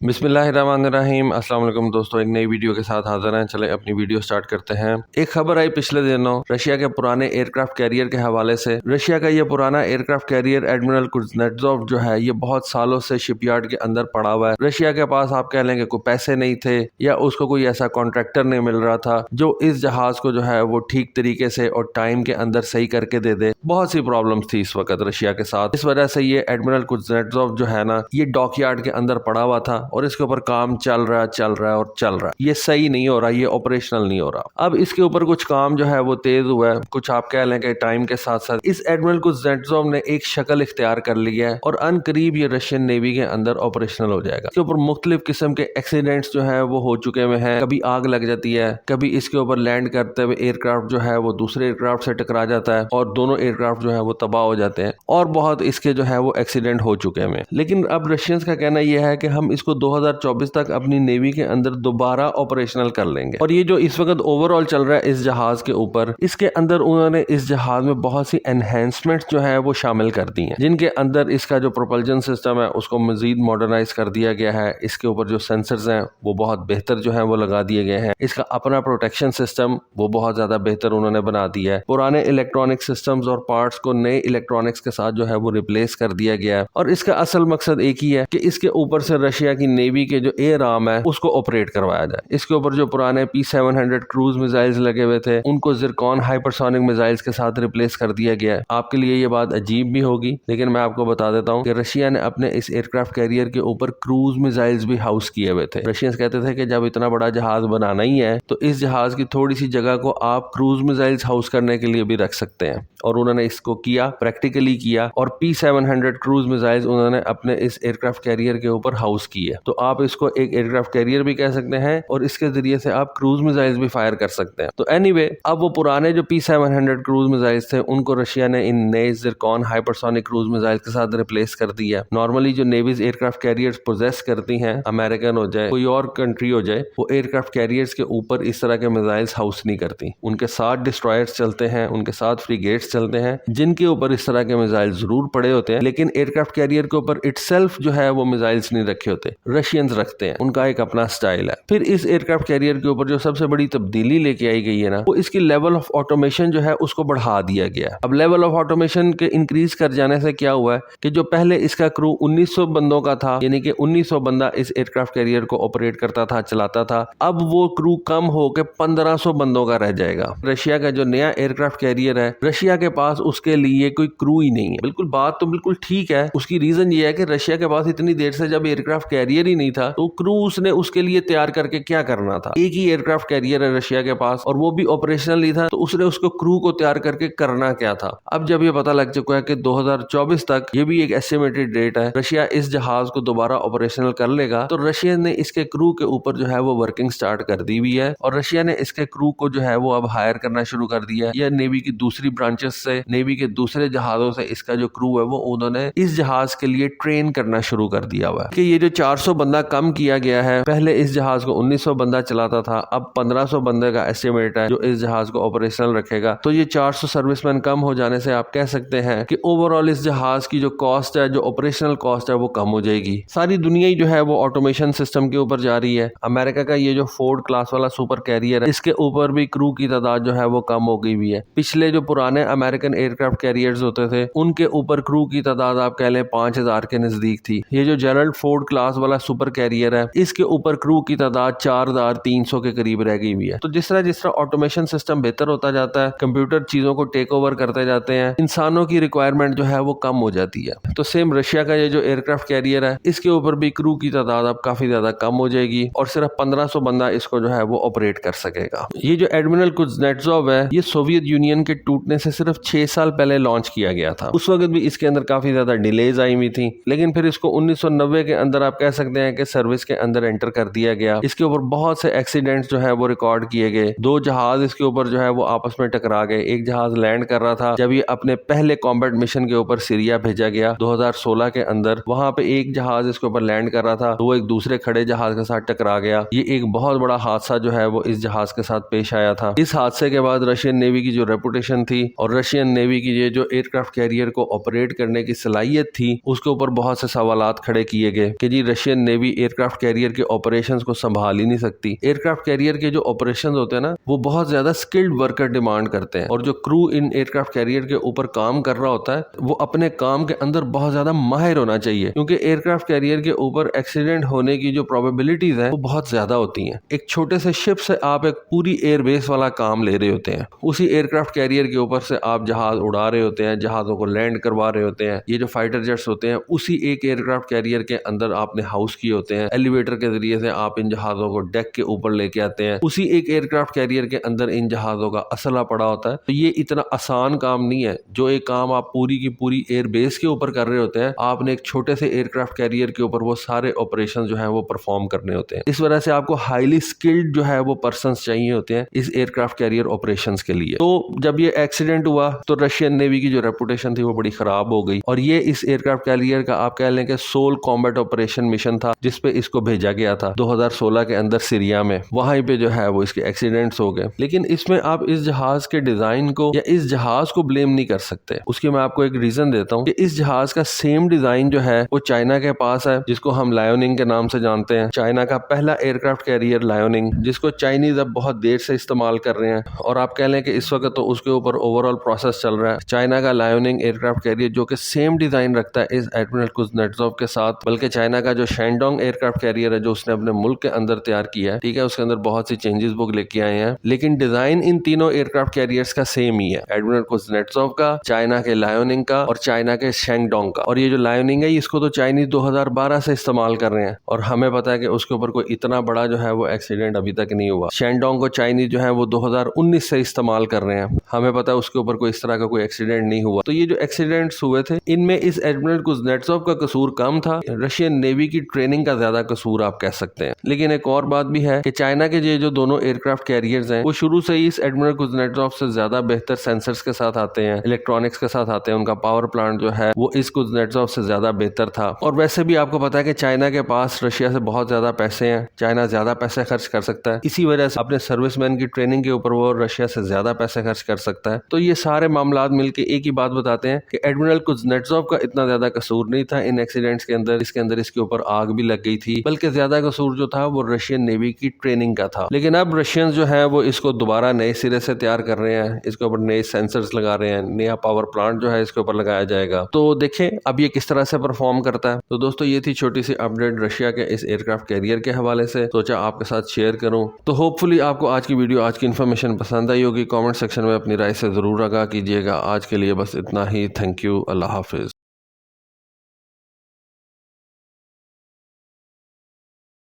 बिस्मिल्लाहिर्रहमानिर्रहीम। अस्सलाम वालेकुम दोस्तों, एक नई वीडियो के साथ हाजिर हैं। चले अपनी वीडियो स्टार्ट करते हैं। एक खबर आई पिछले दिनों रशिया के पुराने एयरक्राफ्ट कैरियर के हवाले से। रशिया का ये पुराना एयरक्राफ्ट कैरियर एडमिरल कुज़नेट्ज़ोव जो है ये बहुत सालों से शिपयार्ड के अंदर पड़ा हुआ है। रशिया के पास आप कह लेंगे कोई पैसे नहीं थे या उसको कोई ऐसा कॉन्ट्रैक्टर नहीं मिल रहा था जो इस जहाज को जो है वो ठीक तरीके से और टाइम के अंदर सही करके दे दे। बहुत सी प्रॉब्लम थी इस वक्त रशिया के साथ। इस वजह से ये एडमिरल कुज़नेट्ज़ोव जो है ना ये डॉकयार्ड के अंदर पड़ा हुआ था और इसके ऊपर काम चल रहा है। ये सही नहीं हो रहा, ये ऑपरेशनल नहीं हो रहा। अब इसके ऊपर कुछ काम जो है वो तेज हुआ है, कुछ आप कह लें कि टाइम के साथ साथ इस एडमिरल कुज़नेट्ज़ोव ने एक शक्ल इख्तियार कर लिया है और अनकरीब ये रशियन नेवी के अंदर ऑपरेशनल हो जाएगा। इसके ऊपर मुख्तलिफ किस्म के एक्सीडेंट्स जो है वो हो चुके हुए हैं। कभी आग लग जाती है, कभी इसके ऊपर लैंड करते हुए एयरक्राफ्ट जो है वो दूसरे एयरक्राफ्ट से टकरा जाता है और दोनों एयरक्राफ्ट जो है वो तबाह हो जाते हैं और बहुत इसके जो है वो एक्सीडेंट हो चुके हैं। लेकिन अब रशियंस का कहना यह है कि हम इसको 2024 तक अपनी नेवी के अंदर दोबारा ऑपरेशनल कर लेंगे। और ये जो इस वक्त ओवरऑल चल रहा है इस जहाज के ऊपर, इसके अंदर उन्होंने इस जहाज में बहुत सी एनहेंसमेंट्स जो है वो शामिल कर दी हैं, जिनके अंदर इसका जो प्रोपल्जन सिस्टम है उसको मजीद मॉडर्नाइज कर दिया गया है। इसके ऊपर जो सेंसर्स हैं वो बहुत बेहतर जो है वो लगा दिए गए हैं। इसका अपना प्रोटेक्शन सिस्टम वो बहुत ज्यादा बेहतर उन्होंने बना दिया है। पुराने इलेक्ट्रॉनिक सिस्टम्स और पार्ट्स को नए इलेक्ट्रॉनिक्स के साथ जो है वो रिप्लेस कर दिया गया है। और इसका असल मकसद एक ही है कि इसके ऊपर से रशिया की नेवी के जो एयर आर्म है उसको ऑपरेट करवाया जाए। इसके ऊपर जो पुराने P700 क्रूज मिसाइल्स लगे हुए थे उनको जिरकॉन हाइपरसोनिक मिसाइल्स के साथ रिप्लेस कर दिया गया है। आपके लिए ये बात अजीब भी होगी, लेकिन मैं आपको बता देता हूँ कि रशिया ने अपने इस एयरक्राफ्ट कैरियर के ऊपर क्रूज मिसाइल्स भी हाउस किए हुए थे। रशियंस कहते थे कि जब इतना बड़ा जहाज बनाना ही है तो इस जहाज की थोड़ी सी जगह को आप क्रूज मिसाइल्स हाउस करने के लिए भी रख सकते हैं। और उन्होंने इसको किया, प्रैक्टिकली किया और P700 क्रूज मिसाइल्स उन्होंने अपने इस एयरक्राफ्ट कैरियर के ऊपर हाउस किए। तो आप इसको एक एयरक्राफ्ट कैरियर भी कह सकते हैं और इसके जरिए से आप क्रूज मिसाइल्स भी फायर कर सकते हैं। तो एनीवे, अब वो पुराने जो P700 क्रूज मिसाइल्स थे उनको रशिया ने इन नए जिरकॉन हाइपरसोनिक क्रूज मिसाइल्स के साथ रिप्लेस कर दिया। नॉर्मली जो नेवीज एयरक्राफ्ट कैरियर्स पोजेस करती हैं, अमेरिकन हो जाए कोई और कंट्री हो जाए, वो एयरक्राफ्ट कैरियर्स के ऊपर इस तरह के मिसाइल्स हाउस नहीं करती। उनके साथ डिस्ट्रॉयर्स चलते हैं, उनके साथ फ्रीगेट्स चलते हैं जिनके ऊपर इस तरह के मिसाइल जरूर पड़े होते हैं, लेकिन एयरक्राफ्ट कैरियर के ऊपर इटसेल्फ जो है वो मिसाइल्स नहीं रखे होते। रशियंस रखते हैं, उनका एक अपना स्टाइल है। फिर इस एयरक्राफ्ट कैरियर के ऊपर जो सबसे बड़ी तब्दीली लेके आई गई है ना, वो इसकी लेवल ऑफ ऑटोमेशन जो है उसको बढ़ा दिया गया। अब लेवल ऑफ ऑटोमेशन के इंक्रीज कर जाने से क्या हुआ है कि जो पहले इसका क्रू 1900 बंदों का था, यानी कि 1900 बंदा इस एयरक्राफ्ट कैरियर को ऑपरेट करता था, चलाता था, अब वो क्रू कम होकर 1500 बंदों का रह जाएगा। रशिया का जो नया एयरक्राफ्ट कैरियर है, रशिया के पास उसके लिए कोई क्रू ही नहीं है। बिल्कुल बात तो बिल्कुल ठीक है। उसकी रीजन ये है कि रशिया के पास इतनी देर से जब एयरक्राफ्ट कैरियर ही नहीं था तो क्रू उसने उसके लिए तैयार करके क्या करना था। एक ही एयरक्राफ्ट कैरियर है रशिया के पास और वो भी ऑपरेशनल नहीं था, तो उसने उसको क्रू को तैयार करके करना क्या था। अब जब ये पता लग चुका है कि 2024 तक, ये भी एक एस्टिमेटेड डेट है, रशिया इस जहाज को दोबारा ऑपरेशनल कर लेगा, तो रशिया ने इसके क्रू के ऊपर जो है वो वर्किंग स्टार्ट कर दी हुई है और रशिया ने इसके क्रू को जो है वो अब हायर करना शुरू कर दिया। या नेवी की दूसरी ब्रांचेस से, नेवी के दूसरे जहाजों से इसका जो क्रू है वो उन्होंने इस जहाज के लिए ट्रेन करना शुरू कर दिया हुआ है। कि ये जो 400 बंदा कम किया गया है, पहले इस जहाज को 1900 बंदा चलाता था, अब 1500 बंदे का एस्टिमेट है जो इस जहाज को ऑपरेशनल रखेगा। तो ये 400 सर्विसमैन कम हो जाने से आप कह सकते हैं कि ओवरऑल इस जहाज की जो कॉस्ट है, जो ऑपरेशनल कॉस्ट है, वो कम हो जाएगी। सारी दुनिया ही जो है वो ऑटोमेशन सिस्टम के ऊपर जा रही है। अमेरिका का ये जो फोर्ड क्लास वाला सुपर कैरियर है, इसके ऊपर भी क्रू की तादाद जो है वो कम हो गई हुई है। पिछले जो पुराने अमेरिकन एयरक्राफ्ट कैरियर्स होते थे उनके ऊपर क्रू की तादाद आप कह लें 5000 के नजदीक थी। ये जो जेरल्ड फोर्ड क्लास वाला सुपर कैरियर है, इसके ऊपर क्रू की तादाद 4300 के करीब रह गई हुई है। तो जिस तरह ऑटोमेशन सिस्टम बेहतर होता जाता है, कंप्यूटर चीजों को टेक ओवर करते जाते हैं, इंसानों की रिक्वायरमेंट जो है वो कम हो जाती है। तो सेम रशिया का ये जो एयरक्राफ्ट कैरियर है, इसके ऊपर भी क्रू की तादाद अब काफी ज्यादा कम हो जाएगी और सिर्फ 1500 बंदा इसको जो है वो ऑपरेट कर सकेगा। ये जो एडमिरल कुज़नेट्ज़ोव है, ये सोवियत यूनियन के टूटने से सिर्फ 6 साल पहले लॉन्च किया गया था। उस वक्त भी इसके अंदर काफी ज्यादा डिलेज आई हुई थी, लेकिन फिर इसको 1990 के अंदर आप कह सकते हैं कि सर्विस के अंदर एंटर कर दिया गया। इसके ऊपर बहुत से एक्सीडेंट्स जो है वो रिकॉर्ड किए गए। 2 जहाज इसके ऊपर जो है वो आपस में टकरा गए। एक जहाज लैंड कर रहा था जब ये अपने पहले कॉम्बैट मिशन के ऊपर सीरिया भेजा गया 2016 के अंदर, वहां पे एक जहाज इसके ऊपर लैंड कर रहा था तो वो एक दूसरे खड़े जहाज के साथ टकरा गया। ये एक बहुत बड़ा हादसा जो है वो इस जहाज के साथ पेश आया था। इस हादसे के बाद रशियन नेवी की जो रेपुटेशन थी और रशियन नेवी की ये जो एयरक्राफ्ट कैरियर को ऑपरेट करने की सलाहियत थी उसके ऊपर बहुत से सवालात खड़े किए गए कि जी रशियन नेवी एयरक्राफ्ट कैरियर के ऑपरेशंस को संभाल ही नहीं सकती। एयरक्राफ्ट कैरियर के जो ऑपरेशंस होते हैं ना वो बहुत ज्यादा स्किल्ड वर्कर डिमांड करते हैं और जो क्रू इन एयरक्राफ्ट कैरियर के ऊपर काम कर रहा होता है वो अपने काम के अंदर बहुत ज्यादा माहिर होना चाहिए, क्योंकि एयरक्राफ्ट कैरियर के ऊपर एक्सीडेंट होने की जो प्रोबेबिलिटीज है वो बहुत ज्यादा होती हैं। एक छोटे से शिप से आप एक पूरी एयरबेस वाला काम ले रहे होते हैं, उसी एयरक्राफ्ट कैरियर के ऊपर से आप जहाज उड़ा रहे होते हैं, जहाजों को लैंड करवा रहे होते हैं। ये जो फाइटर जेट्स होते हैं उसी एक एयरक्राफ्ट कैरियर के अंदर आपने हाउस किए होते हैं, एलिवेटर के जरिए से आप इन जहाजों को डेक के ऊपर लेके आते हैं, उसी एक एयरक्राफ्ट कैरियर के अंदर इन जहाजों का असला पड़ा होता है। तो ये इतना आसान काम नहीं है। जो एक काम आप पूरी की पूरी एयरबेस के ऊपर कर रहे होते हैं, आपने एक छोटे से एयरक्राफ्ट कैरियर के ऊपर वो सारे ऑपरेशन जो है वो परफॉर्म करने होते हैं। इस वजह से आपको हाईली स्किल्ड जो है वो पर्सन चाहिए होते हैं इस एयरक्राफ्ट कैरियर ऑपरेशंस के लिए। तो जब ये एक्सीडेंट हुआ तो रशियन नेवी की जो रेपुटेशन थी वो बड़ी खराब हो गई और ये इस एयरक्राफ्ट कैरियर का आप कह लें कि सोल कॉम्बैट ऑपरेशन मिशन था जिसपे इसको भेजा गया था 2016 के अंदर सीरिया में। वहां पे जो है वो इसके एक्सीडेंट्स हो गए। लेकिन इसमें आप इस जहाज के डिजाइन को या इस जहाज को ब्लेम नहीं कर सकते। उसकी मैं आपको एक रीजन देता हूँ कि इस जहाज का सेम डिजाइन जो है वो चाइना के पास है, जिसको हम लायोनिंग के नाम से जानते हैं। चाइना का पहला एयरक्राफ्ट कैरियर लायोनिंग, जिसको चाइनीज अब बहुत देर से इस्तेमाल कर रहे हैं और आप कह लें कि इस वक्त तो उसके ऊपर ओवरऑल प्रोसेस चल रहा है। चाइना का लायोनिंग एयरक्राफ्ट कैरियर जो कि सेम डिजाइन रखता है इस एडमिरल कुज़नेट्ज़ोव के साथ, बल्कि चाइना का जो शैंडोंग एयरक्राफ्ट कैरियर है जो उसने अपने मुल्क के अंदर तैयार किया है, ठीक है, उसके अंदर बहुत सी चेंजेस वो लेके आए हैं, लेकिन डिजाइन इन तीनों एयरक्राफ्ट कैरियर्स का सेम ही है। एडमिरल कुज़नेट्ज़ोव का, चाइना के लायोनिंग का और चाइना के शैंगडोंग का। और ये जो लायोनिंग है इसको तो चाइनीज 2012 से इस्तेमाल कर रहे हैं और हमें पता है कि उसके ऊपर कोई इतना बड़ा जो है वो एक्सीडेंट अभी तक नहीं हुआ। शैंडोंग को चाइनीज जो है वो 2019 से इस्तेमाल कर रहे हैं, हमें पता है उसके ऊपर कोई इस तरह का कोई एक्सीडेंट नहीं हुआ। तो ये जो एक्सीडेंट्स हुए थे इनमें इस एडमिरल कुज़नेट्ज़ोव का कसूर कम था, रशियन नेवी की ट्रेनिंग का ज्यादा कसूर आप कह सकते हैं। लेकिन एक और बात भी है कि चाइना के ये जो दोनों एयरक्राफ्ट कैरियर्स हैं वो शुरू से ही इस एडमिरल कुज़नेट्ज़ोव से ज्यादा बेहतर सेंसर्स के साथ आते हैं, इलेक्ट्रॉनिक्स के साथ आते हैं। उनका पावर प्लांट जो है वो इस कुज़नेट्ज़ोव से ज्यादा बेहतर था। और वैसे भी आपको पता है कि चाइना के पास रशिया से बहुत ज्यादा पैसे हैं, चाइना ज्यादा पैसे खर्च कर सकता है, इसी वजह से अपने सर्विसमैन की ट्रेनिंग के ऊपर वो रशिया से ज्यादा पैसे खर्च कर सकता है। तो ये सारे मामलात मिलके एक ही बात बताते हैं कि एडमिरल कुज़नेट्ज़ोव का इतना ज्यादा कसूर नहीं था इन एक्सीडेंट्स के अंदर। इसके अंदर इसके ऊपर आग भी लग गई थी, बल्कि ज्यादा कसूर जो था वो रशियन नेवी की ट्रेनिंग का था। लेकिन अब रशियंस जो है वो इसको दोबारा नए सिरे से तैयार कर रहे हैं, इसके ऊपर नए सेंसर्स लगा रहे हैं, नया पावर प्लांट जो है इसके ऊपर लगाया जाएगा। तो देखें अब ये किस तरह से परफॉर्म करता है। तो दोस्तों ये थी छोटी सी अपडेट रशिया के इस एयरक्राफ्ट कैरियर के हवाले से, सोचा आपके साथ शेयर करूं। तो होपफुली आपको आज की वीडियो, आज की इन्फॉर्मेशन पसंद आई होगी। कमेंट सेक्शन में अपनी राय से जरूर आगाह कीजिएगा। आज के लिए बस इतना ही। Thank you. Allah Hafiz.